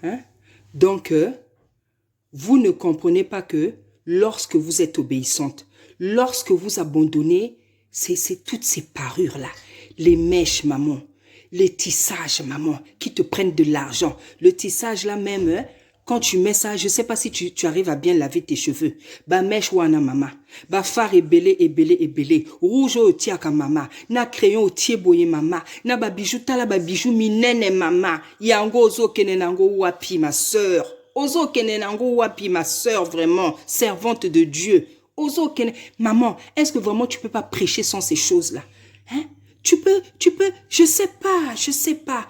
Hein? Donc, vous ne comprenez pas que lorsque vous êtes obéissante, lorsque vous abandonnez, c'est toutes ces parures-là, les mèches, maman, les tissages, maman, qui te prennent de l'argent. Le tissage là même, hein, quand tu mets ça, je ne sais pas si tu arrives à bien laver tes cheveux. Ba mèche wana mama, ba phare ebele, rouge au tiaka mama, na crayon au tieboye mama, na ba bijou tala ba bijou minene mama, yango ozo kenenango wapi ma sœur. Ozo kenenango wapi ma sœur, vraiment, servante de Dieu. Ozo kenen, maman, est-ce que vraiment tu peux pas prêcher sans ces choses-là? Hein? Tu peux, je sais pas.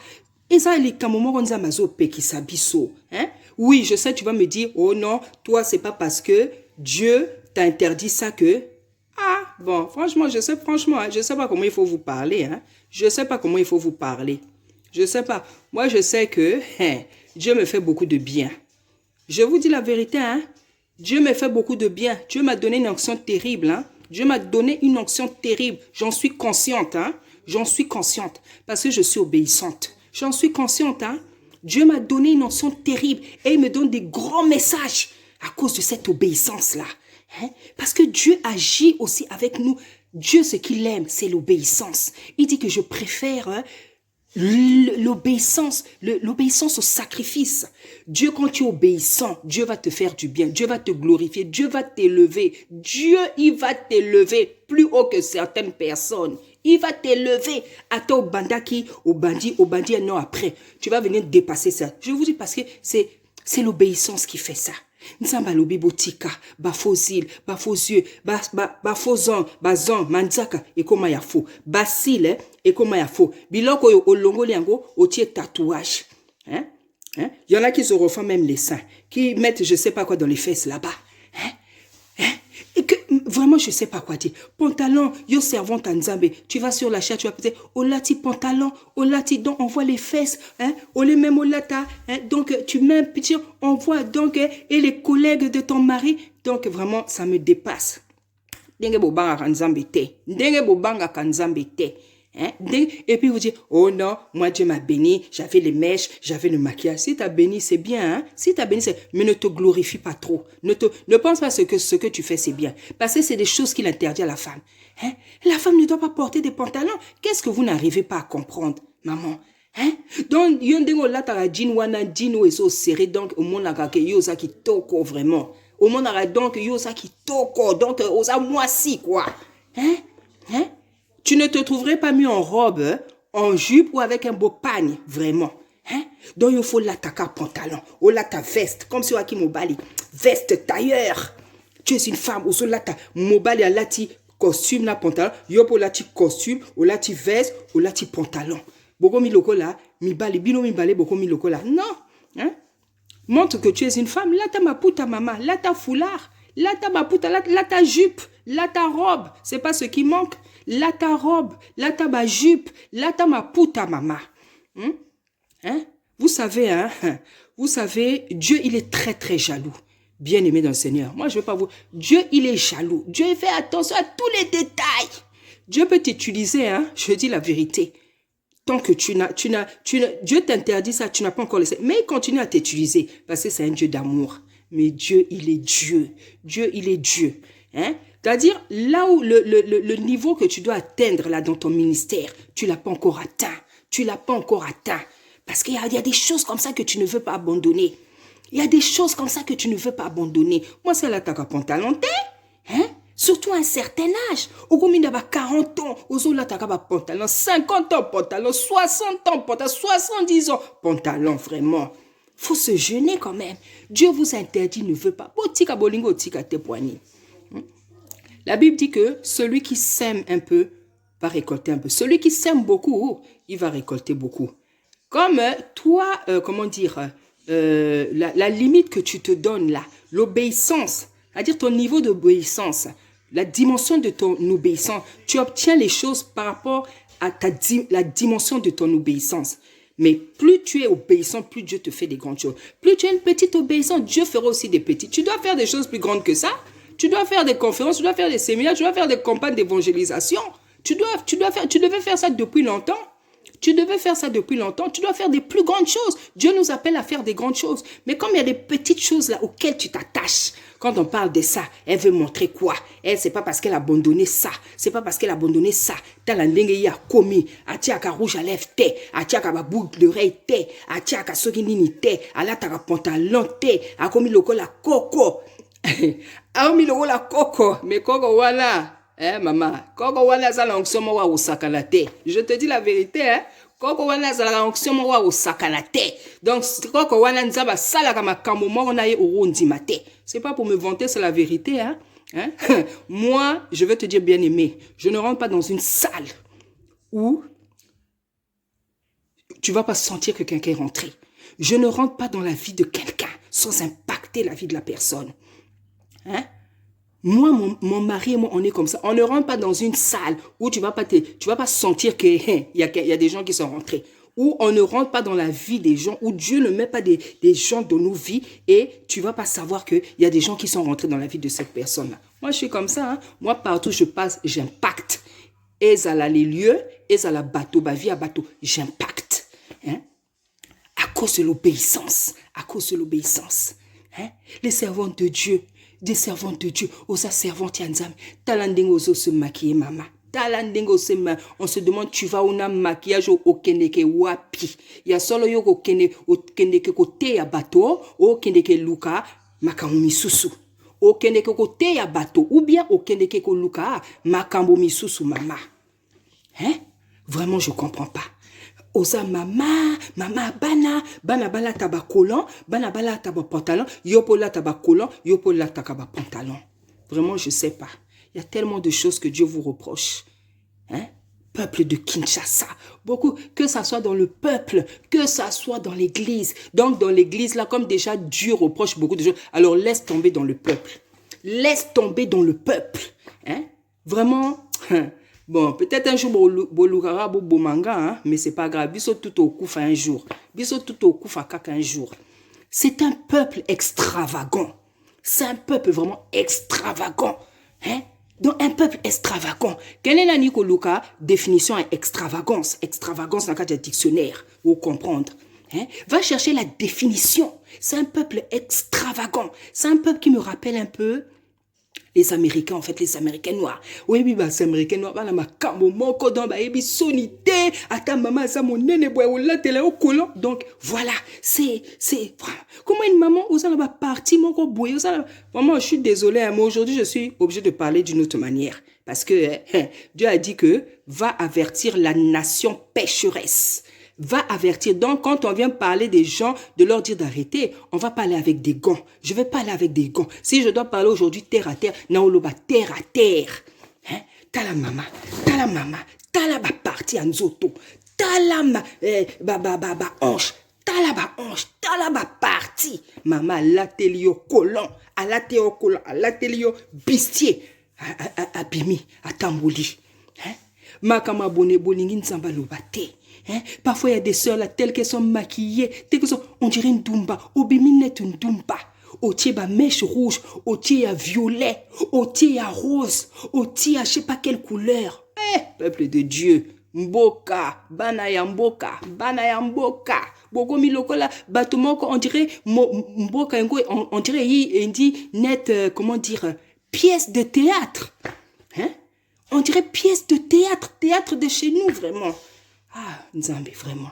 Et ça, les kamomoro nzamazo pe qui s'abisso, hein? Oui, je sais, tu vas me dire, oh non, toi, c'est pas parce que Dieu t'a interdit ça que... Ah, bon, franchement, je sais pas comment il faut vous parler, hein. Je sais pas comment il faut vous parler. Je sais pas. Moi, je sais que Dieu me fait beaucoup de bien. Je vous dis la vérité, hein. Dieu me fait beaucoup de bien. Dieu m'a donné une onction terrible, hein. Dieu m'a donné une onction terrible. J'en suis consciente, hein. J'en suis consciente parce que je suis obéissante. J'en suis consciente, hein. Dieu m'a donné une onction terrible et il me donne des grands messages à cause de cette obéissance-là. Hein? Parce que Dieu agit aussi avec nous. Dieu, ce qu'il aime, c'est l'obéissance. Il dit que je préfère l'obéissance au sacrifice. Dieu, quand tu es obéissant, Dieu va te faire du bien. Dieu va te glorifier. Dieu va t'élever. Dieu, il va t'élever plus haut que certaines personnes. Il va t'élever à toi au bandit un an après. Tu vas venir dépasser ça. Je vous dis parce que c'est l'obéissance qui fait ça. Nzamba lobi botika, ba fozil, ba faux yeux, ba fozon, ba zon, manzaka, et koma ya faux. Basile, et koma ya faux. Biloko yo olongo liango, otie tatouage. Hein? Hein? Il y en a qui se refont même les seins, qui mettent je sais pas quoi dans les fesses là-bas. Hein? Hein? Et que, vraiment, je sais pas quoi dire. Pantalon, yo servant Nzambe. Tu vas sur la chatte, tu vas peut-être, olati pantalon, olati, donc on voit les fesses, hein, olé même olata, hein, donc tu mets un petit, on voit donc, et les collègues de ton mari, donc vraiment, ça me dépasse. Denge bobanga Nzambe te. Denge bobanga Nzambe te. Hein? Et puis vous dites, oh non, moi Dieu m'a béni, j'avais les mèches, j'avais le maquillage. Si t'as béni, c'est bien, hein? Si t'as béni, c'est... Mais ne te glorifie pas trop. Ne pense pas ce que tu fais, c'est bien. Parce que c'est des choses qu'il interdit à la femme. Hein? La femme ne doit pas porter des pantalons. Qu'est-ce que vous n'arrivez pas à comprendre, maman? Hein? Donc, yondengo la tara jean wana jean ou eso serré, donc au monde la ke yosa qui toko vraiment. Au monde la donc yosa qui toko, donc osa moisi quoi. Hein? Hein? Tu ne te trouverais pas mieux en robe, en jupe ou avec un beau pagne, vraiment. Hein? Donc, il faut l'attaquer pantalon, ou là ta veste, comme si Waki Mobali, veste tailleur. Tu es une femme, ou sur là ta Mobali à lati costume, la pantalon, yopo lati costume, ou lati veste, ou lati pantalon. Boko mi loko là, mi bali, bino mi bali, boko mi loko là. Non. Hein? Montre que tu es une femme, là ta ma puta maman, là ta foulard, là ta ma puta, là ta jupe, là ta robe. C'est pas ce qui manque. Là ta robe, là ta ma jupe, là ta ma puta mama. Hein? Vous savez, hein? Vous savez, Dieu, il est très, très jaloux. Bien aimé dans le Seigneur. Moi, je veux pas vous... Dieu, il est jaloux. Dieu, il fait attention à tous les détails. Dieu peut t'utiliser, hein? Je dis la vérité. Tant que Dieu t'interdit ça, tu n'as pas encore laissé. Mais il continue à t'utiliser. Parce que c'est un Dieu d'amour. Mais Dieu, il est Dieu. Dieu, il est Dieu. Hein? C'est-à-dire, là où le niveau que tu dois atteindre là dans ton ministère, tu ne l'as pas encore atteint. Tu ne l'as pas encore atteint. Parce qu'il y a des choses comme ça que tu ne veux pas abandonner. Il y a des choses comme ça que tu ne veux pas abandonner. Moi, c'est là que tu as pantalon, hein? Surtout à un certain âge. Au combien d'abord 40 ans, au là tu as pantalon, 50 ans pantalon, 60 ans pantalon, 70 ans pantalon, vraiment. Faut se jeûner quand même. Dieu vous interdit, ne veut pas. Botika bolingo, tika te poignées. La Bible dit que celui qui sème un peu va récolter un peu. Celui qui sème beaucoup, il va récolter beaucoup. Comme toi, comment dire, la limite que tu te donnes là, l'obéissance, c'est-à-dire ton niveau d'obéissance, la dimension de ton obéissance, tu obtiens les choses par rapport à la dimension de ton obéissance. Mais plus tu es obéissant, plus Dieu te fait des grandes choses. Plus tu es une petite obéissance, Dieu fera aussi des petites. Tu dois faire des choses plus grandes que ça. Tu dois faire des conférences, tu dois faire des séminaires, tu dois faire des campagnes d'évangélisation. Tu devais faire ça depuis longtemps. Tu devais faire ça depuis longtemps. Tu dois faire des plus grandes choses. Dieu nous appelle à faire des grandes choses. Mais comme il y a des petites choses là auxquelles tu t'attaches, quand on parle de ça, elle veut montrer quoi? Elle, c'est pas parce qu'elle a abandonné ça. C'est pas parce qu'elle a abandonné ça. T'as la ndengue y a commis. Atiaka rouge à lèvres te. Atiaka ba boucle d'oreille te. Atiaka soginini te. Alataka pantalon te. A commis le la coco. A commis le la coco. Mais coco voilà. Maman. Coco voilà ça l'onction wa osakana te. Je te dis la vérité, hein. Koko wana zala onction wa osakana te. Donc koko wana nzaba sala kama kambo mo na ye orondima te. C'est pas pour me vanter, c'est la vérité, hein. Moi, je vais te dire bien aimé, je ne rentre pas dans une salle où tu vas pas sentir que quelqu'un est rentré. Je ne rentre pas dans la vie de quelqu'un sans impacter la vie de la personne. Moi, mon mari et moi, on est comme ça. On ne rentre pas dans une salle où tu vas pas sentir qu'il y a des gens qui sont rentrés. Où on ne rentre pas dans la vie des gens, où Dieu ne met pas des gens dans nos vies et tu vas pas savoir qu'il y a des gens qui sont rentrés dans la vie de cette personne-là. Moi, je suis comme ça. Hein. Moi, partout où je passe, j'impacte. Et ça là les lieux, et ça la bateau, ma vie à bateau, j'impacte. Hein. À cause de l'obéissance. À cause de l'obéissance. Hein. Les servantes de Dieu, des servantes de Dieu, aux servantes Yanzam, talandingo se maquiller, maman. On se demande, tu vas où un maquillage au keneke wapi. Il y a solo yo au keneke côté à bateau, au keneke luka, makamumi susu. Au keneke côté à bateau, ou bien au keneke luka, makamumi susu, maman. Hein? Vraiment, je comprends pas. Osa mama bana taba collant, bana bala taba pantalon, yopola taba collant, yopola taba pantalon. Vraiment, je sais pas. Il y a tellement de choses que Dieu vous reproche. Hein? Peuple de Kinshasa. Beaucoup, que ça soit dans le peuple, que ça soit dans l'église. Donc, dans l'église, là, comme déjà Dieu reproche beaucoup de choses, alors laisse tomber dans le peuple. Laisse tomber dans le peuple. Hein? Vraiment, bon, peut-être un jour, bolugara, bomanga, hein, mais c'est pas grave. Biso tout au coup, un jour. Biso tout au coup, un jour. C'est un peuple extravagant. C'est un peuple vraiment extravagant. Hein? Donc, un peuple extravagant. Quelle est la Nikoluka? Définition à extravagance. Extravagance dans le cadre du dictionnaire. Vous comprendre. Hein? Va chercher la définition. C'est un peuple extravagant. C'est un peuple qui me rappelle un peu les Américains, en fait, les Américains noirs. Oui, bah, c'est Américains noirs. Bah, ma cambo, mon codon, bah, ebi sonité. Attends, maman, ça, mon nene, boy, ou là, t'es là, au colon. Donc, voilà. C'est, comment une maman, où ça, là, parti, mon gros boy, ça, vraiment, je suis désolée, hein, mais aujourd'hui, je suis obligée de parler d'une autre manière. Parce que, Dieu a dit que, va avertir la nation pécheresse. Va avertir. Donc, quand on vient parler des gens, de leur dire d'arrêter, on va parler avec des gants. Je vais parler avec des gants. Si je dois parler aujourd'hui terre à terre, naoloba terre à terre. Hein? Tala mama, tala ba parti en zoto, tala hanche, tala ba parti. Mama l'atelier collant, à l'atelier bistier, à bimi, à tambouli. Hein? Makama boné bolingi nsamba lobate. Hein? Parfois, il y a des sœurs là, telles qu'elles sont maquillées, telles qu'elles sont, on dirait une Dumba. Obiminette une Dumba. Otier ba mèche rouge, otier à violet, otier à rose, otier à je sais pas quelle couleur. Peuple de Dieu. Mboka, banayamboka. Boko milokola, batumoko, on dirait, mboka, on dirait, il dit net, comment dire, pièce de théâtre. Hein? On dirait pièce de théâtre de chez nous, vraiment. Ah, Nzambe, vraiment.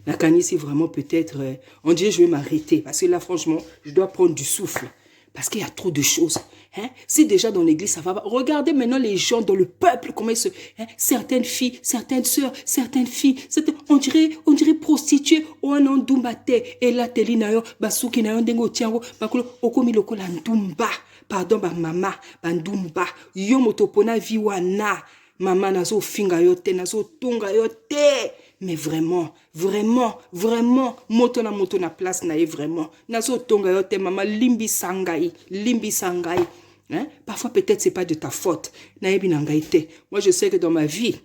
Nakani, c'est vraiment peut-être... on dirait je vais m'arrêter. Parce que là, franchement, je dois prendre du souffle. Parce qu'il y a trop de choses. Hein? Si déjà dans l'église, ça va... Regardez maintenant les gens dans le peuple, comment ils se... Hein? Certaines filles, certaines sœurs, certaines filles, on dirait prostituées. Oanon dumbate. Et là, telinayo, basuki nayo, dengo tiango, bakolo, okomi lokola ndumba. Pardon, ba mama, ba ndumba. Yo motopona viwana. Maman nazo finga yote, nazo tunga yote. Mais vraiment, moto na place na vraiment. Nazo tunga yote, maman, limbi sangai. Hein? Parfois, peut-être, c'est pas de ta faute. Naebi nangaite. Moi, je sais que dans ma vie,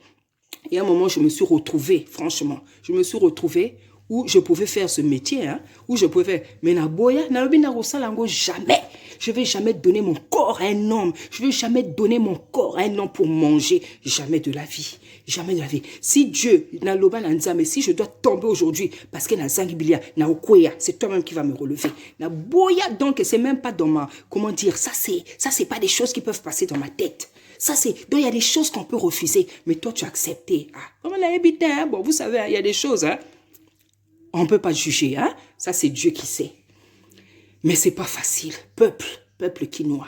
il y a un moment, je me suis retrouvée, franchement. Je me suis retrouvée où je pouvais faire ce métier, hein, où je pouvais faire. Mais na boya, na lobi na rosalango jamais. Je vais jamais donner mon corps à un homme. Je vais jamais donner mon corps à un homme pour manger. Jamais de la vie. Jamais de la vie. Si Dieu, na loba na nzambe, si je dois tomber aujourd'hui, parce que na zangibilia, na okoya, c'est toi-même qui va me relever. Na boya, donc, c'est même pas dans ma, comment dire, ça c'est pas des choses qui peuvent passer dans ma tête. Ça, c'est... Donc, il y a des choses qu'on peut refuser. Mais toi, tu as accepté. Ah, comment on a habité, hein? Bon, vous savez, il y a des choses, hein? On ne peut pas juger, hein? Ça, c'est Dieu qui sait. Mais c'est pas facile. Peuple quinois.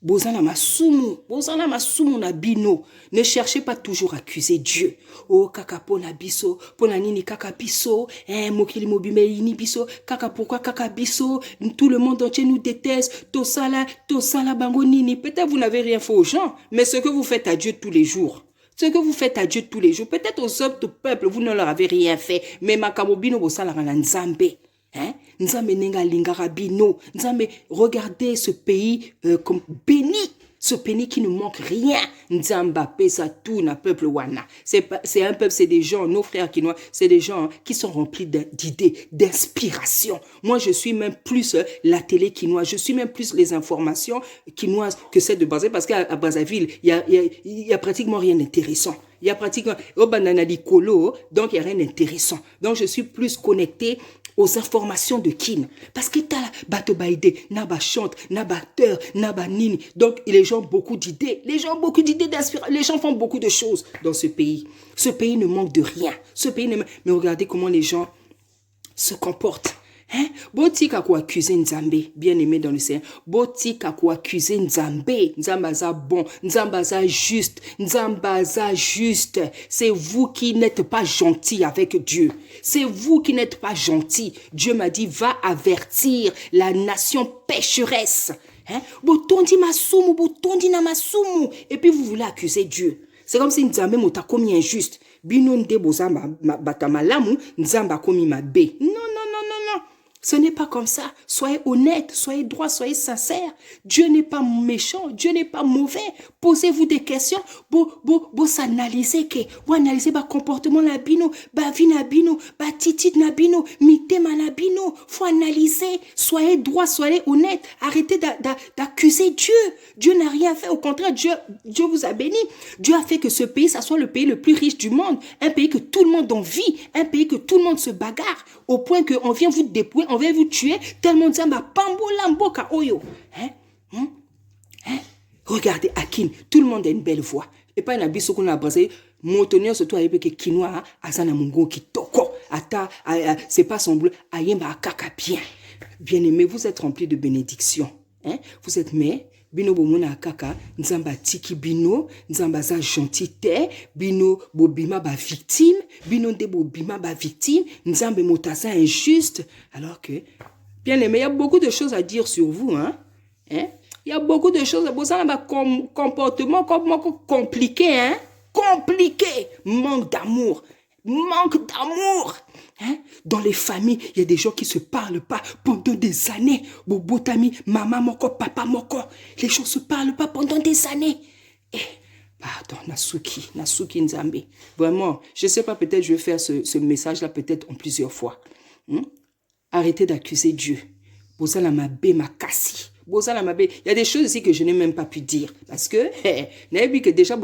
Bozana masumu na bino. Ne cherchez pas toujours à accuser Dieu. Oh, kaka pona biso, pona nini kaka biso, mokili mobime ini biso, kaka pourquoi kaka biso, tout le monde entier nous déteste, tosala bango nini. Peut-être vous n'avez rien fait aux gens, mais ce que vous faites à Dieu tous les jours, peut-être aux autres peuples, vous ne leur avez rien fait, mais makamobino bosala na nzambe. Hein? Nzambe nenga lingara bino. Nzambe, regardez ce pays comme béni. Ce pays qui ne manque rien. Nzamba pesa tout na peuple wana. C'est un peuple, c'est des gens, nos frères quinois, c'est des gens qui sont remplis d'idées, d'inspiration. Moi, je suis même plus la télé quinoise, je suis même plus les informations quinoises que celles de Brazzaville, parce qu'à Brazzaville, il y a pratiquement rien d'intéressant. Il y a pratiquement, au banana di colo, donc il n'y a rien d'intéressant. Donc, je suis plus connecté aux informations de Kin. Parce que t'as bateau baïdé, naba chante, naba teur, naba nini. Donc, les gens ont beaucoup d'idées. Les gens ont beaucoup d'idées d'inspiration. Les gens font beaucoup de choses dans ce pays. Ce pays ne manque de rien. Mais regardez comment les gens se comportent. Hein? Botika ko accuser Nzambe, bien aimé dans le Seigneur. Botika ko accuser Nzambe. Nzambaza bon, Nzambaza juste, Nzambaza juste. C'est vous qui n'êtes pas gentil avec Dieu. C'est vous qui n'êtes pas gentil. Dieu m'a dit, va avertir la nation pécheresse. Hein? Botondi masumu, botondi na masumu. Et puis vous voulez accuser Dieu. C'est comme si Nzambe m'a commis injuste. Binonde bozamba batamalamu, Nzamba commis ma bé. Non. Ce n'est pas comme ça. Soyez honnête, soyez droit, soyez sincère. Dieu n'est pas méchant, Dieu n'est pas mauvais. Posez-vous des questions. S'analyser que, vous analysez ba comportement na bino, ba vie na bino, ba titit na bino, mitema na bino. Faut analyser. Soyez droit, soyez honnête. Arrêtez d'accuser Dieu. Dieu n'a rien fait. Au contraire, Dieu vous a béni. Dieu a fait que ce pays, ça soit le pays le plus riche du monde. Un pays que tout le monde envie. Un pays que tout le monde se bagarre. Au point qu'on vient vous dépouiller, on vient vous tuer, tellement de zamba pambola mboka oyo. Regardez, Akin, tout le monde a une belle voix. Et pas une abisso qu'on a basé, montonnier surtout avec que Kinoa, Azana Mungo qui toko, ata, c'est pas son bleu, ayemba akaka bien. Bien aimé, vous êtes rempli de bénédictions. Vous êtes mais, bino bomona akaka, nzamba tiki bino, nzamba za gentité, bino bobima ba victime, bino de bobima ba victime, nzambe motasa injuste. Alors que, bien aimé, il y a beaucoup de choses à dire sur vous, Il y a beaucoup de choses, comportement compliqué, compliqué, manque d'amour. Dans les familles, il y a des gens qui se parlent pas pendant des années. Bobotami, maman moko, papa moko. Les gens se parlent pas pendant des années. Pardon, Nasuki Nzambe. Vraiment, je sais pas, peut-être je vais faire ce message-là peut-être en plusieurs fois. Arrêtez d'accuser Dieu. Bozala mabe makasi. Il y a des choses ici que je n'ai même pas pu dire. Parce que, que déjà,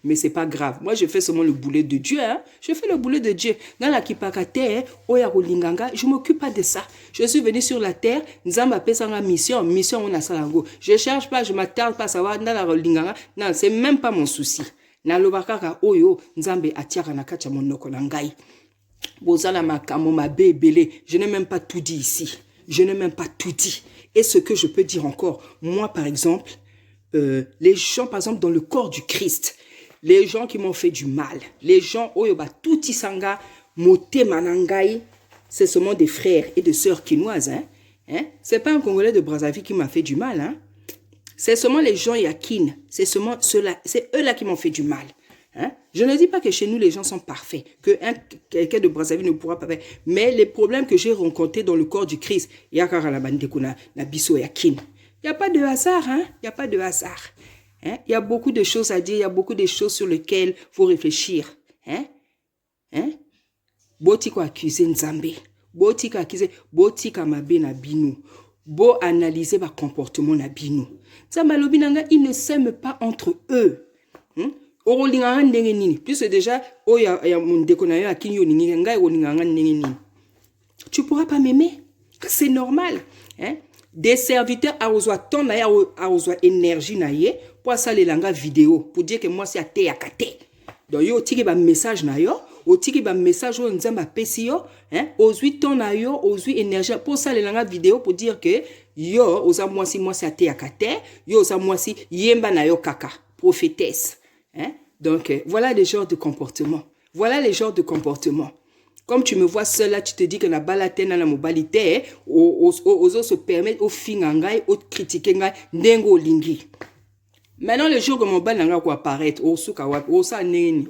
mais c'est pas grave. Moi, je fais seulement le boulet de Dieu. Je fais le boulet de Dieu. Dans la kipakate, je m'occupe pas de ça. Je suis venu sur la terre, Nzamba pesa mission on a salango. Je cherche pas, je m'attarde pas à savoir dans la rolinganga. Non, c'est même pas mon souci. Na lobakaka oyo Nzambe atiaka na kacha monoko na ngai. Bozala makamo mabe belé. Je n'ai même pas tout dit ici. Je n'ai même pas tout dit. Et ce que je peux dire encore, moi par exemple, les gens par exemple dans le corps du Christ, les gens qui m'ont fait du mal, les gens oyoba tout isanga mote manangai, c'est seulement des frères et des sœurs quinoises, C'est pas un Congolais de Brazzaville qui m'a fait du mal, C'est seulement les gens Yakin, c'est seulement ceux-là, c'est eux là qui m'ont fait du mal. Je ne dis pas que chez nous les gens sont parfaits, que quelqu'un de Brazzaville ne pourra pas faire, mais les problèmes que j'ai rencontrés dans le corps du Christ, il y a pas de hasard, il n'y a pas de hasard. Hein? Il y a beaucoup de choses à dire, il y a beaucoup de choses sur lesquelles il faut réfléchir. Hein? Hein? Botiko accusé Nzambe. Botiko accusé, botika mabe na binu. Bo analyser ba comportement na binu. Nzambe nanga, ils ne s'aiment pas entre eux. Plus déjà, tu pourras pas m'aimer. C'est normal. Hein? Des serviteurs arrosent ton arrosent énergie naie pour ça les langues vidéo pour dire que moi c'est à te akate. Donc yo tiki ba message na yo, o tiki ba message o nzamba pesi yo, hein, ozui ton na yo, ozui énergie pour ça les langues vidéo pour dire que yo oza moi si à te akate, yo oza moi si yemba na yo kaka, prophétesse. Hein? Donc voilà les genres de comportement. Voilà les genres de comportement. Comme tu me vois seul là, tu te dis que la balatena la mobilité, aux se permettre au fingangai, au critiquer ngai, nengo lingi. Maintenant, le jour que mon bal n'a quoi apparaître, au soukawa, au sa nini,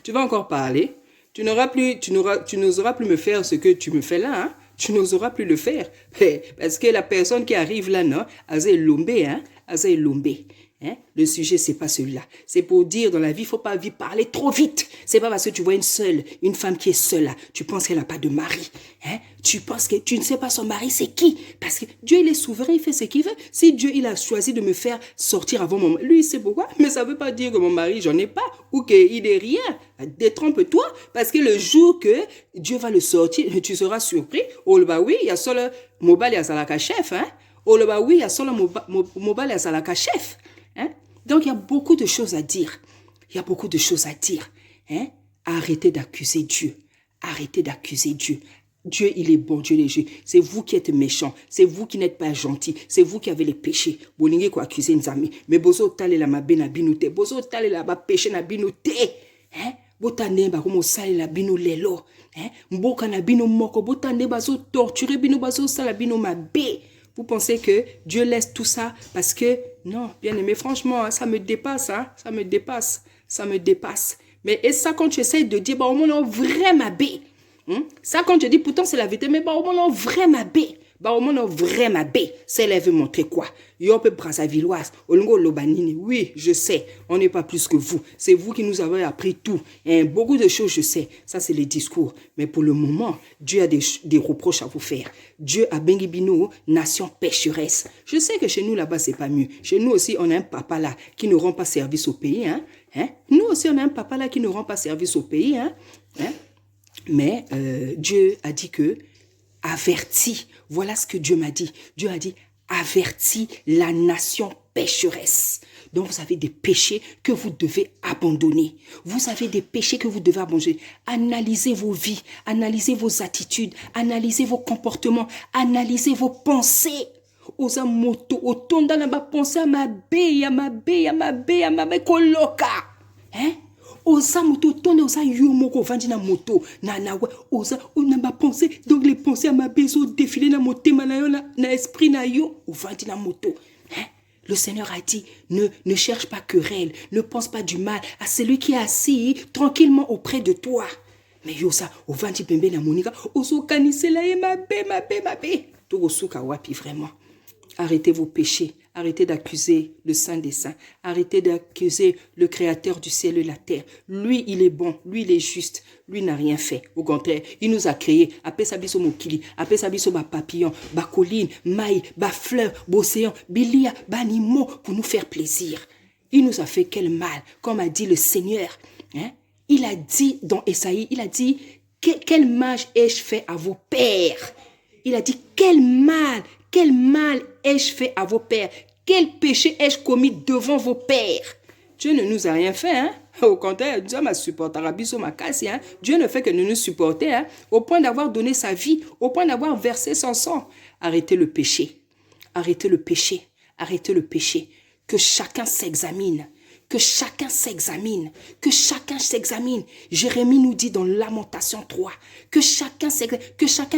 tu vas encore parler. Tu n'auras plus, tu n'oseras plus me faire ce que tu me fais là, hein. Tu n'oseras plus le faire. Parce que la personne qui arrive là, non, elle est lombée, hein, elle est lombée. Hein? Le sujet, c'est pas celui-là. C'est pour dire, dans la vie, il faut pas parler trop vite. C'est pas parce que tu vois une femme qui est seule là, tu penses qu'elle n'a pas de mari. Hein? Tu penses que tu ne sais pas son mari, c'est qui? Parce que Dieu, il est souverain, il fait ce qu'il veut. Si Dieu, il a choisi de me faire sortir avant mon mari, lui, il sait pourquoi. Mais ça veut pas dire que mon mari, j'en ai pas, ou qu'il est rien. Détrompe-toi, parce que le jour que Dieu va le sortir, tu seras surpris. Oh, bah oui, il y a seul Mobile et Azalaka chef, hein? Oh, bah oui, il y a seul Mobile et Azalaka chef. Hein? Donc, il y a beaucoup de choses à dire. Il y a beaucoup de choses à dire. Hein? Arrêtez d'accuser Dieu. Arrêtez d'accuser Dieu. Dieu, il est bon, Dieu, il est juste. C'est vous qui êtes méchants. C'est vous qui n'êtes pas gentils. C'est vous qui avez les péchés. Bolingue quoi accuser Nzambi. Mais bozo tale la mabe na binute. Bozo tale la ba péché na binute. Hein? Botane ba komo sale la binu lelo. Hein? Mboka na binu moko. Botane ba zo torturer binu ba zo sale la binu mabe. Vous pensez que Dieu laisse tout ça parce que, non, bien aimé, franchement, ça me dépasse, hein, ça me dépasse, ça me dépasse. Mais et ça, quand tu essaies de dire, bah, au moins, vrai ma bé, ça, quand tu dis, pourtant, c'est la vérité, mais bah, au moins, vrai ma bé, bah, au moins, vrai ma bé, c'est elle veut montrer quoi? Yo peut Brazzavilloise, Olongo Lobanini, oui, je sais, on n'est pas plus que vous. C'est vous qui nous avez appris tout. Et beaucoup de choses, je sais. Ça, c'est les discours. Mais pour le moment, Dieu a des reproches à vous faire. Dieu a Bengibino, nation pécheresse. Je sais que chez nous, là-bas, c'est pas mieux. Chez nous aussi, on a un papa là qui ne rend pas service au pays. Hein? Nous aussi, on a un papa là qui ne rend pas service au pays. Hein? Mais Dieu a dit que avertis. Voilà ce que Dieu m'a dit. Dieu a dit, avertis la nation pécheresse. Donc, vous avez des péchés que vous devez abandonner. Vous avez des péchés que vous devez abandonner. Analysez vos vies, analysez vos attitudes, analysez vos comportements, analysez vos pensées. Osa moto, otonda na ba pensée à ma bé, koloka. Hein? Osa moto, tonde osa yomoko vandi na moto, na osa, na ba pensée, donc les pensées à ma bé, so défilé na motema na yo, na esprit na yo, ou vandi na moto. Hein? Le Seigneur a dit, ne cherche pas querelle, ne pense pas du mal à celui qui est assis tranquillement auprès de toi. Mais yo ça, au vandi pembe na monika, oso kanisela ye ma bé. Tout osuka wapi vraiment. Arrêtez vos péchés. Arrêtez d'accuser le Saint des Saints. Arrêtez d'accuser le Créateur du ciel et de la terre. Lui, il est bon. Lui, il est juste. Lui n'a rien fait. Au contraire, il nous a créés. Après sabiso mokili, après sabiso ba papillon, ba colline, maï, ba fleur, ba océan, bilia, ba animaux pour nous faire plaisir. Il nous a fait quel mal, comme a dit le Seigneur. Hein? Il a dit dans Esaïe, il a dit, quel mal ai-je fait à vos pères? Il a dit, quel mal ai-je fait à vos pères? Quel péché ai-je commis devant vos pères? Dieu ne nous a rien fait, hein? Au contraire, Dieu m'a supporté. Hein? Dieu ne fait que de nous supporter, hein? Au point d'avoir donné sa vie, au point d'avoir versé son sang. Arrêtez le péché. Arrêtez le péché. Arrêtez le péché. Que chacun s'examine. Que chacun s'examine. Que chacun s'examine. Jérémie nous dit dans Lamentation 3 que chacun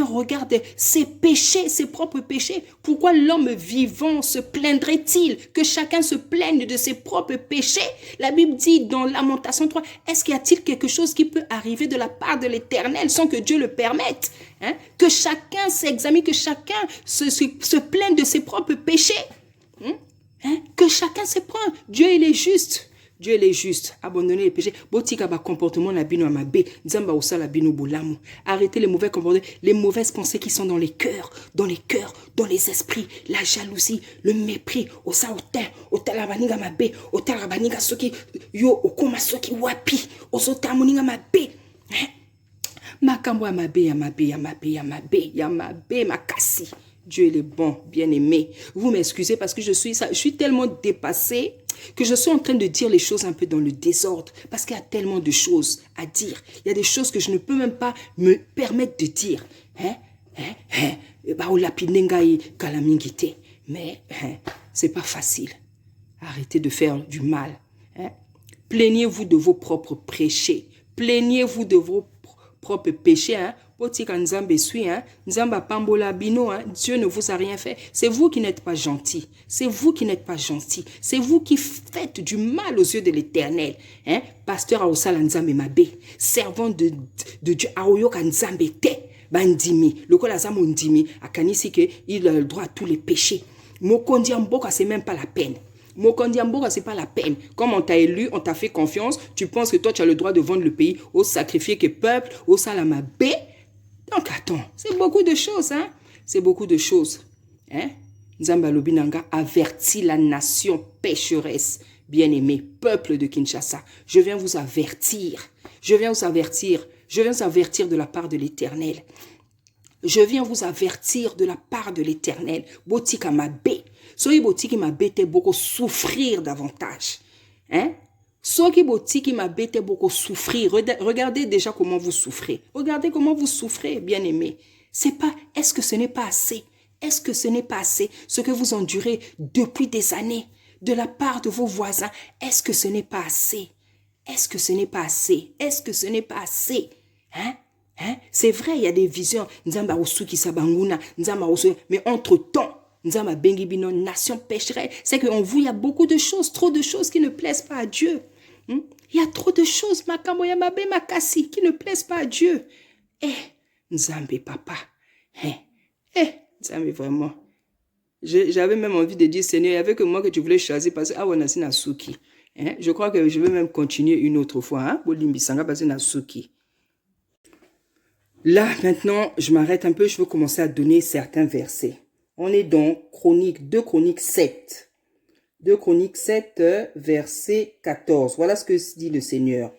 regarde ses péchés, ses propres péchés. Pourquoi l'homme vivant se plaindrait-il? Que chacun se plaigne de ses propres péchés. La Bible dit dans Lamentation 3, est-ce qu'il y a-t-il quelque chose qui peut arriver de la part de l'Éternel sans que Dieu le permette? Hein? Que chacun s'examine, que chacun se plaigne de ses propres péchés. Hein? Que chacun se prend. Dieu, il est juste. Dieu, il est juste. Abandonnez les péchés. Botika ba comportement na bino amabe. Nzamba osala bino bolamu. Arrêtez les mauvais comportements, les mauvaises pensées qui sont dans les cœurs, dans les esprits, la jalousie, le mépris. Osa otin, otala baninga mabe, otala baninga soki yo okoma soki wapi, osota moninga mabe. Hein? Makambo amabe, yamabe, makasi. Dieu il est bon, bien-aimé. Vous m'excusez parce que je suis tellement dépassée que je suis en train de dire les choses un peu dans le désordre. Parce qu'il y a tellement de choses à dire. Il y a des choses que je ne peux même pas me permettre de dire. Mais c'est pas facile. Arrêtez de faire du mal. Plaignez-vous de vos propres péchés. Plaignez-vous de vos propres péchés. Dieu ne vous a rien fait. C'est vous qui n'êtes pas gentil. C'est vous qui n'êtes pas gentil. C'est vous qui faites du mal aux yeux de l'Éternel. Pasteur Aosala Nzambe Mabe, servant de Dieu Aoyoka Nzambe Te, Bandimi, le Kolazamo Ndimi, Akanisi que il a le droit à tous les péchés. Mokondi Mboka, c'est même pas la peine. Mokondi Mboka, c'est pas la peine. Comme on t'a élu, on t'a fait confiance, tu penses que toi tu as le droit de vendre le pays au sacrifié que peuple, au Salamabe. Donc attends, c'est beaucoup de choses, hein? C'est beaucoup de choses. Hein? Nzamba Lobinanga avertit la nation pécheresse, bien-aimé, peuple de Kinshasa. Je viens vous avertir. Je viens vous avertir. Je viens vous avertir de la part de l'Éternel. Je viens vous avertir de la part de l'Éternel. Botika Mabe. Soyez Botiki Mabe te beaucoup souffrir davantage. Hein? Soki Botiki Mabe te beaucoup souffrir. Regardez déjà comment vous souffrez. Regardez comment vous souffrez, bien-aimé. C'est pas, est-ce que ce n'est pas assez? Est-ce que ce n'est pas assez ce que vous endurez depuis des années de la part de vos voisins? Est-ce que ce n'est pas assez? Est-ce que ce n'est pas assez? Est-ce que ce n'est pas assez? C'est vrai, il y a des visions. Nzamba Osuki Sabanguna, Nzamba Osuki. Mais entre-temps, Nzamba Bengibino, nation pécheresse, c'est qu'en vous, il y a beaucoup de choses, trop de choses qui ne plaisent pas à Dieu. Il y a trop de choses, Makamoya Mabe Makasi, qui ne plaisent pas à Dieu. Nzambe Papa. Nzambe vraiment. J'avais même envie de dire, Seigneur, il n'y avait que moi que tu voulais choisir parce que Awanasi Nasuki. Je crois que je vais même continuer une autre fois. Bolimbisanga parce que Nasuki. Là, maintenant, je m'arrête un peu, je veux commencer à donner certains versets. On est dans Chronique, 2 Chroniques 7. 2 Chroniques 7, verset 14. Voilà ce que dit le Seigneur.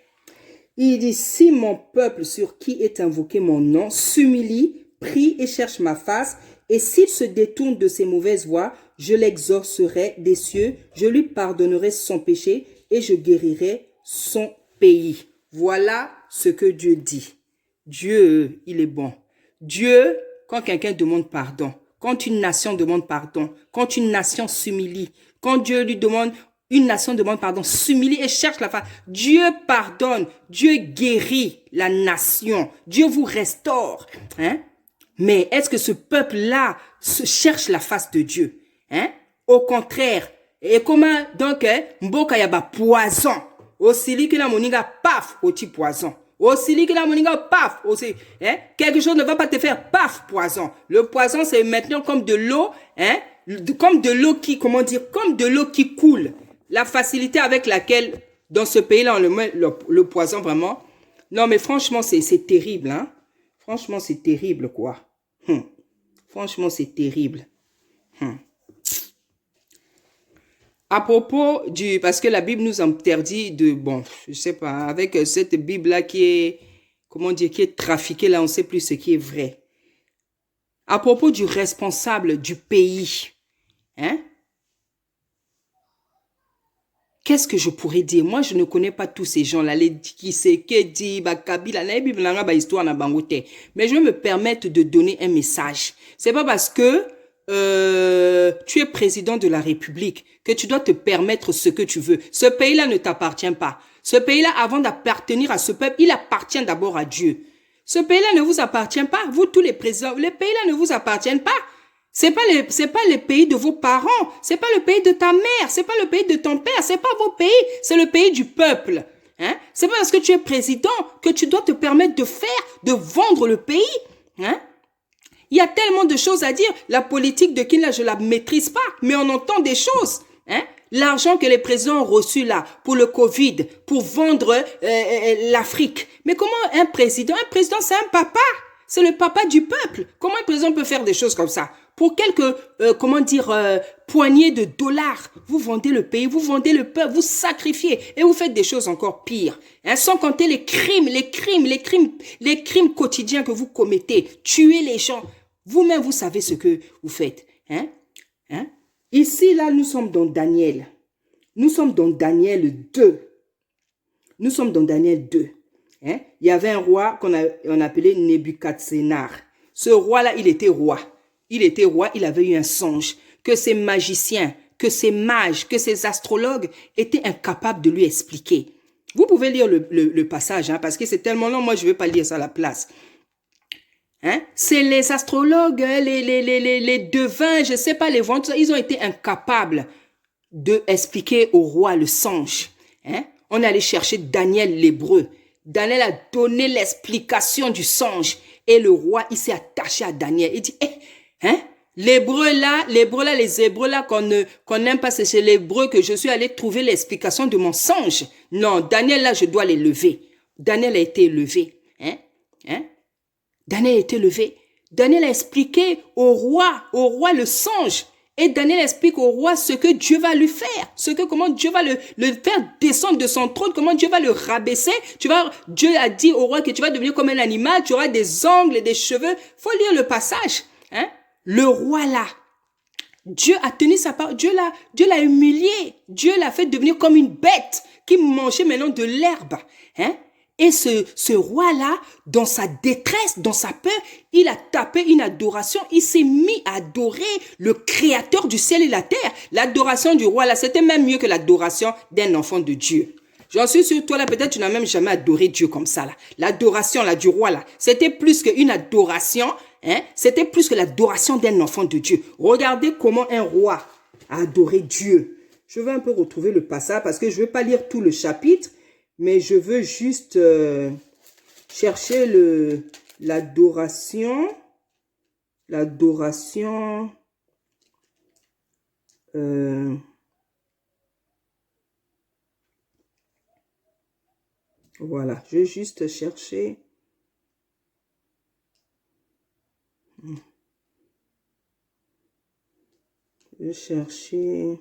Il dit, si mon peuple sur qui est invoqué mon nom s'humilie, prie et cherche ma face, et s'il se détourne de ses mauvaises voies, je l'exorcerai des cieux, je lui pardonnerai son péché et je guérirai son pays. Voilà ce que Dieu dit. Dieu, il est bon. Dieu, quand quelqu'un demande pardon, quand une nation demande pardon, quand une nation s'humilie, quand Dieu lui demande, une nation demande pardon, s'humilie et cherche la face. Dieu pardonne, Dieu guérit la nation, Dieu vous restaure. Mais est-ce que ce peuple-là se cherche la face de Dieu? Au contraire. Et comment donc, mboka yaba poison. Aussi li que la moninga paf, au petit poison. Aussi li que la moninga paf, aussi. Quelque chose ne va pas te faire paf, poison. Le poison, c'est maintenant comme de l'eau, comme de l'eau qui, comment dire, comme de l'eau qui coule. La facilité avec laquelle, dans ce pays-là, on le met le poison vraiment. Non, mais franchement, c'est terrible, hein. Franchement, c'est terrible, quoi. Franchement, c'est terrible. À propos du... Parce que la Bible nous interdit de... Bon, je sais pas, avec cette Bible-là qui est... Comment dire, qui est trafiquée, là, on ne sait plus ce qui est vrai. À propos du responsable du pays, qu'est-ce que je pourrais dire? Moi, je ne connais pas tous ces gens-là. Les qui c'est, qui dit, Kabila, la Bible, histoire na bangote. Mais je vais me permettre de donner un message. C'est pas parce que tu es président de la République que tu dois te permettre ce que tu veux. Ce pays-là ne t'appartient pas. Ce pays-là, avant d'appartenir à ce peuple, il appartient d'abord à Dieu. Ce pays-là ne vous appartient pas. Vous, tous les présidents, les pays-là ne vous appartiennent pas. C'est pas le pays de vos parents, c'est pas le pays de ta mère, c'est pas le pays de ton père, c'est pas vos pays, c'est le pays du peuple. C'est pas parce que tu es président que tu dois te permettre de vendre le pays. Il y a tellement de choses à dire. La politique de Kinla, je la maîtrise pas, mais on entend des choses. Hein? L'argent que les présidents ont reçu là pour le Covid, pour vendre l'Afrique. Mais comment un président, c'est un papa. C'est le papa du peuple. Comment un président peut faire des choses comme ça? Pour quelques, poignées de dollars, vous vendez le pays, vous vendez le peuple, vous sacrifiez et vous faites des choses encore pires. Hein, sans compter les crimes quotidiens que vous commettez. Tuer les gens. Vous-même, vous savez ce que vous faites. Hein? Hein? Ici, là, nous sommes dans Daniel. Nous sommes dans Daniel 2. Nous sommes dans Daniel 2. Hein? Il y avait un roi qu'on appelait Nebuchadnezzar. Ce roi-là, il était roi. Il était roi, il avait eu un songe. Que ses magiciens, que ses mages, que ses astrologues étaient incapables de lui expliquer. Vous pouvez lire le passage, hein, parce que c'est tellement long, moi je ne vais pas lire ça à la place. Hein? C'est les astrologues, les devins, je ne sais pas, les voix, ils ont été incapables d'expliquer au roi le songe. Hein? On est allé chercher Daniel l'hébreu. Daniel a donné l'explication du songe. Et le roi, il s'est attaché à Daniel. Il dit, hein? Les Hébreux là, qu'on n'aime pas, c'est chez les Hébreux que je suis allé trouver l'explication de mon songe. Non, Daniel là, je dois les lever. Daniel a été élevé. Hein? Hein? Daniel a été levé. Daniel a expliqué au roi le songe. Et Daniel explique au roi ce que Dieu va lui faire. Comment Dieu va le faire descendre de son trône, comment Dieu va le rabaisser. Dieu a dit au roi que tu vas devenir comme un animal, tu auras des ongles et des cheveux. Faut lire le passage. Hein? Le roi là, Dieu a tenu sa parole. Dieu l'a humilié. Dieu l'a fait devenir comme une bête qui mangeait maintenant de l'herbe. Hein? Et ce roi-là, dans sa détresse, dans sa peur, il a tapé une adoration. Il s'est mis à adorer le créateur du ciel et la terre. L'adoration du roi, là, c'était même mieux que l'adoration d'un enfant de Dieu. J'en suis sûr, toi, là, peut-être tu n'as même jamais adoré Dieu comme ça, là. L'adoration, là, du roi, là, c'était plus qu'une adoration, hein. C'était plus que l'adoration d'un enfant de Dieu. Regardez comment un roi a adoré Dieu. Je vais un peu retrouver le passage parce que je ne vais pas lire tout le chapitre. Mais je veux juste chercher l'adoration. Voilà, je vais juste chercher. Je vais chercher.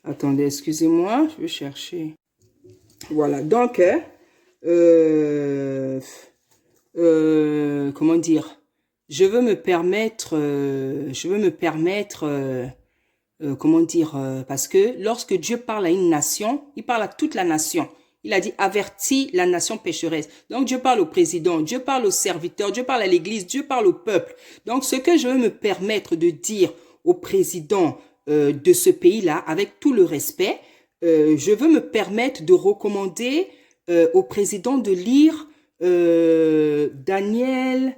Attendez, excusez-moi, je vais chercher. Voilà, donc, comment dire, je veux me permettre, comment dire, parce que lorsque Dieu parle à une nation, il parle à toute la nation. Il a dit, avertis la nation pécheresse. Donc, Dieu parle au président, Dieu parle aux serviteurs, Dieu parle à l'église, Dieu parle au peuple. Donc, ce que je veux me permettre de dire au président de ce pays-là, avec tout le respect, je veux me permettre de recommander au président de lire Daniel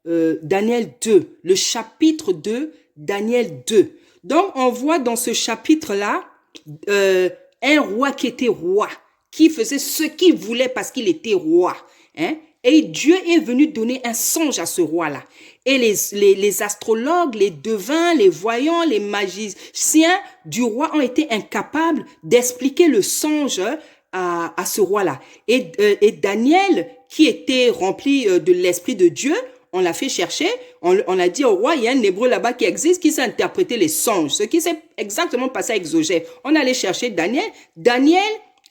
2, le chapitre 2, Daniel 2. Donc, on voit dans ce chapitre-là un roi qui était roi, qui faisait ce qu'il voulait parce qu'il était roi. Hein? Et Dieu est venu donner un songe à ce roi-là. Et les astrologues, les devins, les voyants, les magiciens du roi ont été incapables d'expliquer le songe à ce roi-là. Et Daniel, qui était rempli de l'esprit de Dieu, on l'a fait chercher, on a dit au roi, il y a un hébreu là-bas qui existe, qui sait interpréter les songes, ce qui s'est exactement passé avec Zogé. On allait chercher Daniel. Daniel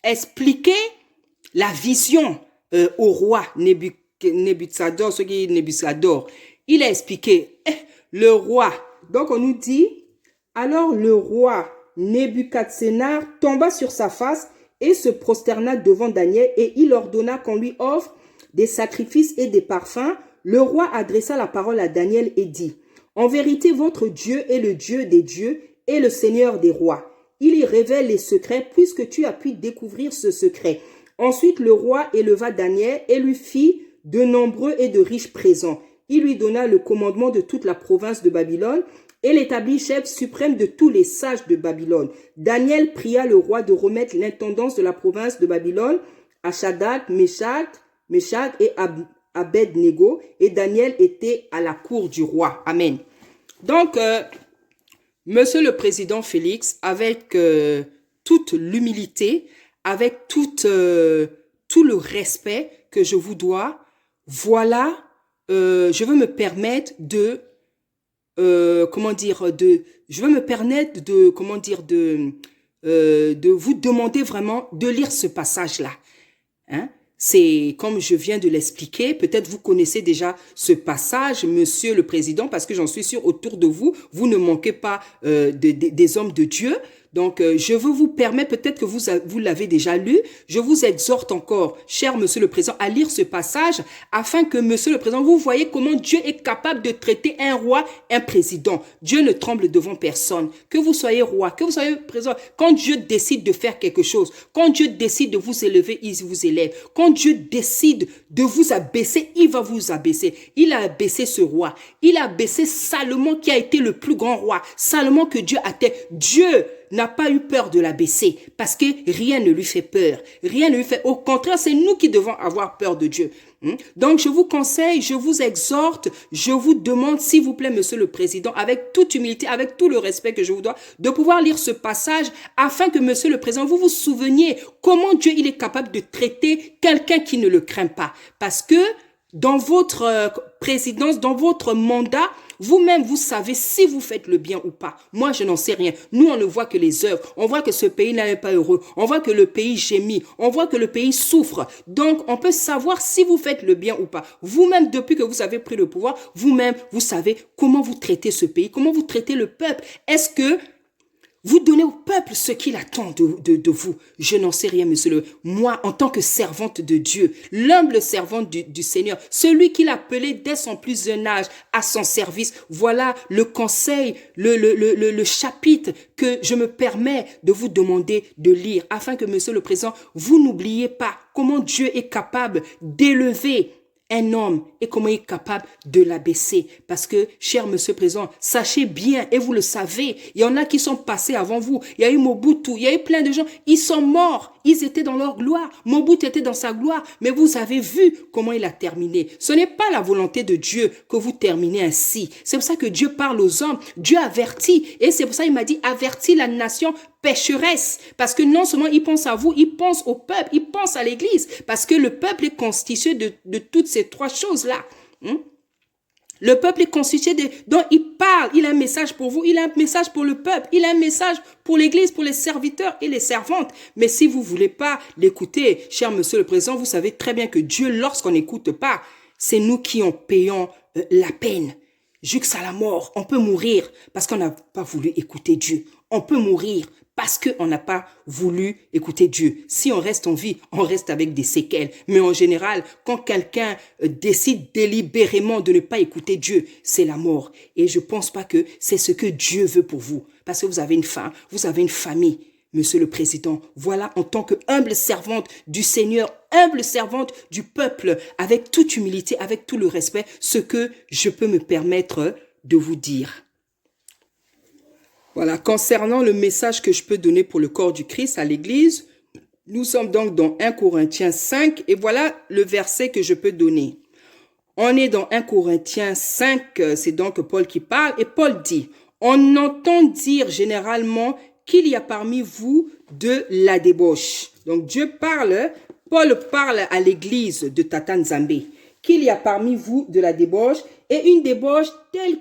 expliquait la vision au roi Nebuchadnezzar, ce qui est Nebuchadnezzar. Il a expliqué, le roi, donc on nous dit, alors le roi Nebuchadnezzar tomba sur sa face et se prosterna devant Daniel et il ordonna qu'on lui offre des sacrifices et des parfums. Le roi adressa la parole à Daniel et dit, en vérité, votre Dieu est le Dieu des dieux et le Seigneur des rois. Il y révèle les secrets puisque tu as pu découvrir ce secret. Ensuite, le roi éleva Daniel et lui fit de nombreux et de riches présents. Il lui donna le commandement de toute la province de Babylone et l'établit chef suprême de tous les sages de Babylone. Daniel pria le roi de remettre l'intendance de la province de Babylone à Shadrach, Meshach et Abed-Nego, et Daniel était à la cour du roi. Amen. Donc, Monsieur le Président Félix, avec toute l'humilité, avec tout le respect que je vous dois, voilà, je veux me permettre je veux me permettre de vous demander vraiment de lire ce passage-là. Hein? C'est comme je viens de l'expliquer, peut-être vous connaissez déjà ce passage, Monsieur le Président, parce que j'en suis sûr autour de vous, vous ne manquez pas des hommes de Dieu. Donc, je veux vous permettre, peut-être que vous l'avez déjà lu, je vous exhorte encore, cher Monsieur le Président, à lire ce passage afin que Monsieur le Président, vous voyez comment Dieu est capable de traiter un roi, un président. Dieu ne tremble devant personne. Que vous soyez roi, que vous soyez président, quand Dieu décide de faire quelque chose, quand Dieu décide de vous élever, il vous élève. Quand Dieu décide de vous abaisser, il va vous abaisser. Il a abaissé ce roi. Il a abaissé Salomon qui a été le plus grand roi. Salomon que Dieu a été. Dieu n'a pas eu peur de l'abaisser parce que rien ne lui fait peur. Rien ne lui fait. Au contraire, c'est nous qui devons avoir peur de Dieu. Donc, je vous conseille, je vous exhorte, je vous demande, s'il vous plaît, Monsieur le Président, avec toute humilité, avec tout le respect que je vous dois, de pouvoir lire ce passage afin que, Monsieur le Président, vous vous souveniez comment Dieu il est capable de traiter quelqu'un qui ne le craint pas. Parce que dans votre présidence, dans votre mandat, vous-même, vous savez si vous faites le bien ou pas. Moi, je n'en sais rien. Nous, on ne voit que les œuvres. On voit que ce pays n'est pas heureux. On voit que le pays gémit. On voit que le pays souffre. Donc, on peut savoir si vous faites le bien ou pas. Vous-même, depuis que vous avez pris le pouvoir, vous-même, vous savez comment vous traitez ce pays, comment vous traitez le peuple. Est-ce que vous donnez au peuple ce qu'il attend de vous? Je n'en sais rien, monsieur. Moi, en tant que servante de Dieu, l'humble servante du Seigneur, celui qu'il appelait dès son plus jeune âge à son service, voilà le conseil, le chapitre que je me permets de vous demander de lire, afin que, monsieur le président, vous n'oubliez pas comment Dieu est capable d'élever un homme et comment il est capable de l'abaisser. Parce que, cher Monsieur le Président, sachez bien, et vous le savez, il y en a qui sont passés avant vous. Il y a eu Mobutu, il y a eu plein de gens, ils sont morts, ils étaient dans leur gloire. Mobutu était dans sa gloire, mais vous avez vu comment il a terminé. Ce n'est pas la volonté de Dieu que vous terminez ainsi. C'est pour ça que Dieu parle aux hommes, Dieu avertit, et c'est pour ça qu'il m'a dit, avertis la nation pécheresse, parce que non seulement il pense à vous, il pense au peuple, il pense à l'église, parce que le peuple est constitué de toutes ces trois choses-là. Le peuple est constitué donc il parle, il a un message pour vous, il a un message pour le peuple, il a un message pour l'église, pour les serviteurs et les servantes. Mais si vous voulez pas l'écouter, cher Monsieur le Président, vous savez très bien que Dieu, lorsqu'on n'écoute pas, c'est nous qui en payons la peine. Jusqu'à la mort, on peut mourir parce qu'on n'a pas voulu écouter Dieu. On peut mourir parce qu'on n'a pas voulu écouter Dieu. Si on reste en vie, on reste avec des séquelles. Mais en général, quand quelqu'un décide délibérément de ne pas écouter Dieu, c'est la mort. Et je ne pense pas que c'est ce que Dieu veut pour vous. Parce que vous avez une femme, vous avez une famille. Monsieur le Président, voilà en tant que humble servante du Seigneur, humble servante du peuple, avec toute humilité, avec tout le respect, ce que je peux me permettre de vous dire. Voilà, concernant le message que je peux donner pour le corps du Christ à l'Église, nous sommes donc dans 1 Corinthiens 5 et voilà le verset que je peux donner. On est dans 1 Corinthiens 5, c'est donc Paul qui parle et Paul dit, on entend dire généralement qu'il y a parmi vous de la débauche. Donc Dieu parle, Paul parle à l'Église de Tata Nzambe, qu'il y a parmi vous de la débauche et une débauche telle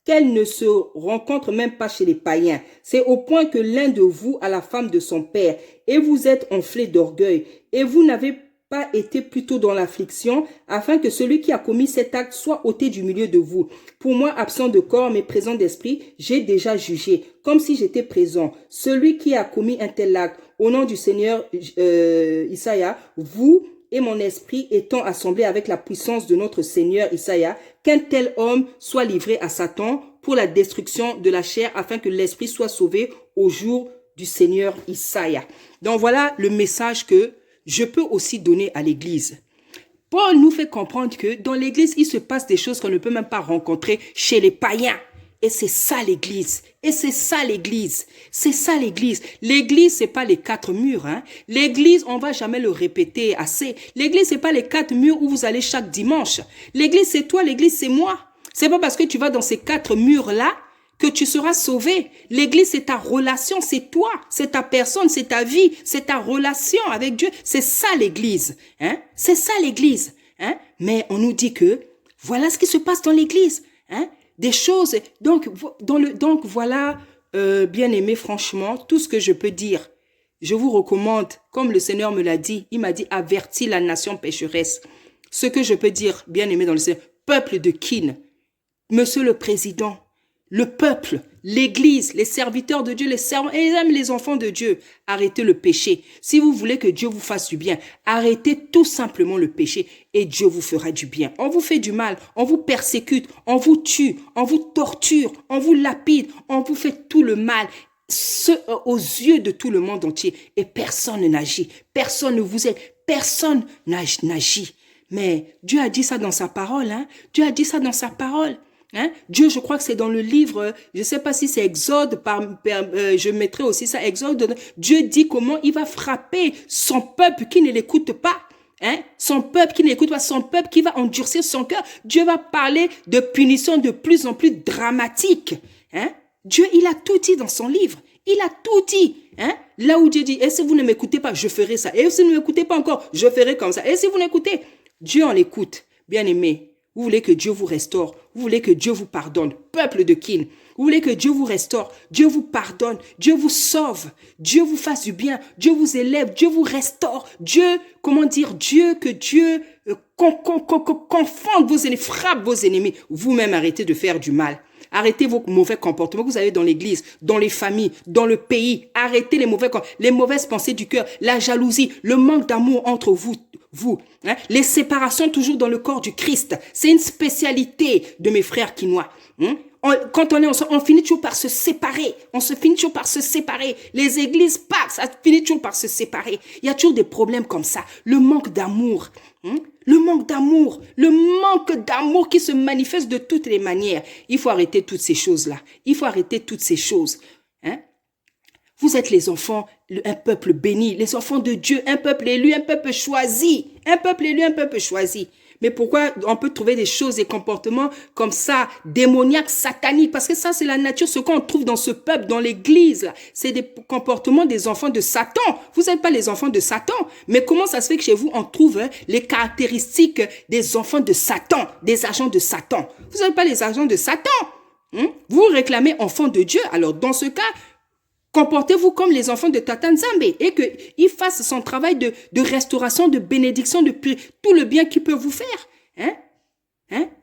qu'elle ne se rencontre même pas chez les païens. C'est au point que l'un de vous a la femme de son père, et vous êtes enflé d'orgueil, et vous n'avez pas été plutôt dans l'affliction, afin que celui qui a commis cet acte soit ôté du milieu de vous. Pour moi, absent de corps, mais présent d'esprit, j'ai déjà jugé, comme si j'étais présent. Celui qui a commis un tel acte, au nom du Seigneur Isaïa, vous et mon esprit étant assemblés avec la puissance de notre Seigneur Isaïa, qu'un tel homme soit livré à Satan pour la destruction de la chair, afin que l'esprit soit sauvé au jour du Seigneur Isaïa. Donc voilà le message que je peux aussi donner à l'Église. Paul nous fait comprendre que dans l'Église, il se passe des choses qu'on ne peut même pas rencontrer chez les païens. Et c'est ça l'Église. Et c'est ça l'Église. C'est ça l'Église. L'Église, c'est pas les quatre murs. L'Église, on va jamais le répéter assez. L'Église, c'est pas les quatre murs où vous allez chaque dimanche. L'Église, c'est toi. L'Église, c'est moi. C'est pas parce que tu vas dans ces 4 murs-là que tu seras sauvé. L'église, c'est ta relation, c'est toi, c'est ta personne, c'est ta vie, c'est ta relation avec Dieu. C'est ça l'église. Hein? C'est ça l'église. Hein? Mais on nous dit que voilà ce qui se passe dans l'église. Hein? Des choses. Donc voilà, bien-aimés, franchement, tout ce que je peux dire. Je vous recommande, comme le Seigneur me l'a dit, il m'a dit, avertis la nation pécheresse. Ce que je peux dire, bien-aimés dans le Seigneur, peuple de Kin, Monsieur le Président, le peuple, l'église, les serviteurs de Dieu, les servants et même les enfants de Dieu, arrêtez le péché. Si vous voulez que Dieu vous fasse du bien, arrêtez tout simplement le péché et Dieu vous fera du bien. On vous fait du mal, on vous persécute, on vous tue, on vous torture, on vous lapide, on vous fait tout le mal. Aux yeux de tout le monde entier et personne n'agit, personne ne vous aide, personne n'agit. Mais Dieu a dit ça dans sa parole, hein? Dieu a dit ça dans sa parole. Hein? Dieu, je crois que c'est dans le livre, je ne sais pas si c'est Exode, je mettrai aussi ça, Exode. Dieu dit comment il va frapper son peuple qui ne l'écoute pas. Hein? Son peuple qui n'écoute pas, son peuple qui va endurcir son cœur. Dieu va parler de punitions de plus en plus dramatiques. Hein? Dieu, il a tout dit dans son livre. Il a tout dit. Hein? Là où Dieu dit, et si vous ne m'écoutez pas, je ferai ça. Et si vous ne m'écoutez pas encore, je ferai comme ça. Et si vous n'écoutez, Dieu en écoute. Bien aimé, vous voulez que Dieu vous restaure. Vous voulez que Dieu vous pardonne. Peuple de Kin, vous voulez que Dieu vous restaure. Dieu vous pardonne. Dieu vous sauve. Dieu vous fasse du bien. Dieu vous élève. Dieu vous restaure. Dieu, que Dieu confonde vos ennemis, frappe vos ennemis. Vous-même arrêtez de faire du mal. Arrêtez vos mauvais comportements que vous avez dans l'église, dans les familles, dans le pays. Arrêtez les mauvaises pensées du cœur, la jalousie, le manque d'amour entre vous. Hein? Les séparations toujours dans le corps du Christ. C'est une spécialité de mes frères quinois. Hein? Quand on est ensemble, on finit toujours par se séparer. On se finit toujours par se séparer. Les églises, ça finit toujours par se séparer. Il y a toujours des problèmes comme ça. Le manque d'amour. Hein? Le manque d'amour qui se manifeste de toutes les manières. Il faut arrêter toutes ces choses-là. Il faut arrêter toutes ces choses. Hein? Vous êtes les enfants, un peuple béni, les enfants de Dieu, un peuple élu, un peuple choisi. Un peuple élu, un peuple choisi. Mais pourquoi on peut trouver des choses, des comportements comme ça, démoniaques, sataniques? Parce que ça, c'est la nature, ce qu'on trouve dans ce peuple, dans l'église. C'est des comportements des enfants de Satan. Vous n'êtes pas les enfants de Satan. Mais comment ça se fait que chez vous, on trouve les caractéristiques des enfants de Satan, des agents de Satan? Vous n'êtes pas les agents de Satan. Vous réclamez enfants de Dieu. Alors, dans ce cas, comportez-vous comme les enfants de Tata Nzambe et qu'il fasse son travail de restauration, de bénédiction, de tout le bien qu'il peut vous faire.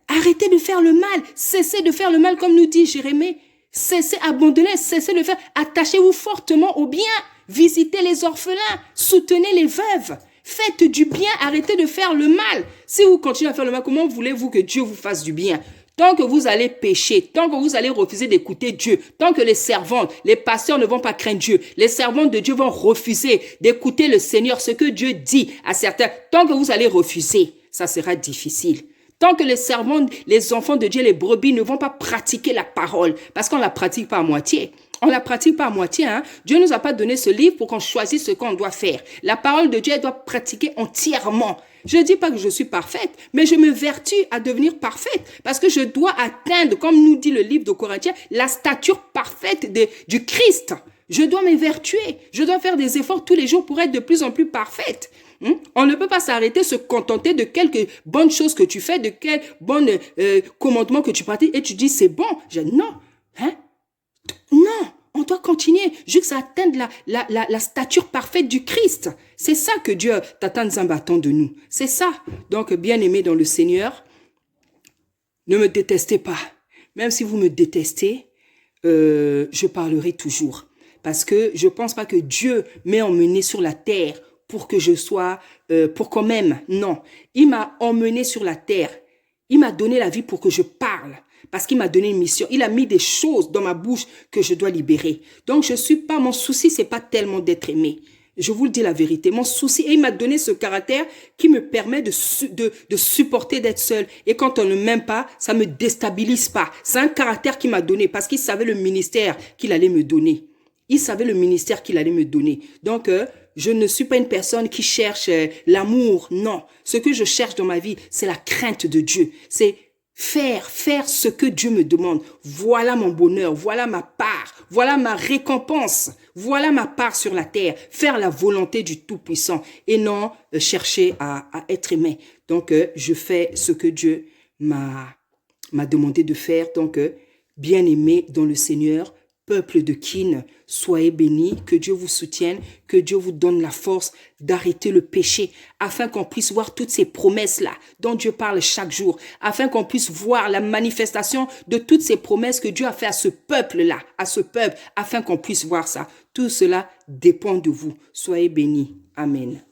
Arrêtez de faire le mal. Cessez de faire le mal comme nous dit Jérémie. Cessez, abandonnez, cessez de faire. Attachez-vous fortement au bien. Visitez les orphelins. Soutenez les veuves. Faites du bien. Arrêtez de faire le mal. Si vous continuez à faire le mal, comment voulez-vous que Dieu vous fasse du bien? Tant que vous allez pécher, tant que vous allez refuser d'écouter Dieu, tant que les servantes, les pasteurs ne vont pas craindre Dieu, les servantes de Dieu vont refuser d'écouter le Seigneur, ce que Dieu dit à certains, tant que vous allez refuser, ça sera difficile. Tant que les servantes, les enfants de Dieu, les brebis ne vont pas pratiquer la parole, parce qu'on ne la pratique pas à moitié. On ne la pratique pas à moitié. Hein? Dieu ne nous a pas donné ce livre pour qu'on choisisse ce qu'on doit faire. La parole de Dieu, elle doit pratiquer entièrement. Je ne dis pas que je suis parfaite, mais je me vertue à devenir parfaite parce que je dois atteindre, comme nous dit le livre de Corinthiens, la stature parfaite du Christ. Je dois m'évertuer. Je dois faire des efforts tous les jours pour être de plus en plus parfaite. On ne peut pas s'arrêter, se contenter de quelques bonnes choses que tu fais, de quelques bons commandements que tu pratiques et tu dis c'est bon. Non. Non, on doit continuer jusqu'à atteindre la stature parfaite du Christ. C'est ça que Dieu, Tata Nzambe, attend de nous. C'est ça. Donc, bien-aimés dans le Seigneur, ne me détestez pas. Même si vous me détestez, je parlerai toujours. Parce que je ne pense pas que Dieu m'ait emmené sur la terre pour que je sois, pour qu'on m'aime. Non, il m'a emmené sur la terre. Il m'a donné la vie pour que je parle. Parce qu'il m'a donné une mission. Il a mis des choses dans ma bouche que je dois libérer. Donc, mon souci, c'est pas tellement d'être aimé. Je vous le dis la vérité. Mon souci, et il m'a donné ce caractère qui me permet de supporter d'être seul. Et quand on ne m'aime pas, ça me déstabilise pas. C'est un caractère qu'il m'a donné parce qu'il savait le ministère qu'il allait me donner. Il savait le ministère qu'il allait me donner. Donc, je ne suis pas une personne qui cherche l'amour. Non. Ce que je cherche dans ma vie, c'est la crainte de Dieu. C'est Faire ce que Dieu me demande. Voilà mon bonheur, voilà ma part, voilà ma récompense, voilà ma part sur la terre. Faire la volonté du Tout-Puissant et non chercher à être aimé. Donc, je fais ce que Dieu m'a demandé de faire. Donc, bien-aimé dans le Seigneur, peuple de Kin, soyez bénis, que Dieu vous soutienne, que Dieu vous donne la force d'arrêter le péché, afin qu'on puisse voir toutes ces promesses-là dont Dieu parle chaque jour, afin qu'on puisse voir la manifestation de toutes ces promesses que Dieu a fait à ce peuple-là, à ce peuple, afin qu'on puisse voir ça. Tout cela dépend de vous. Soyez bénis. Amen.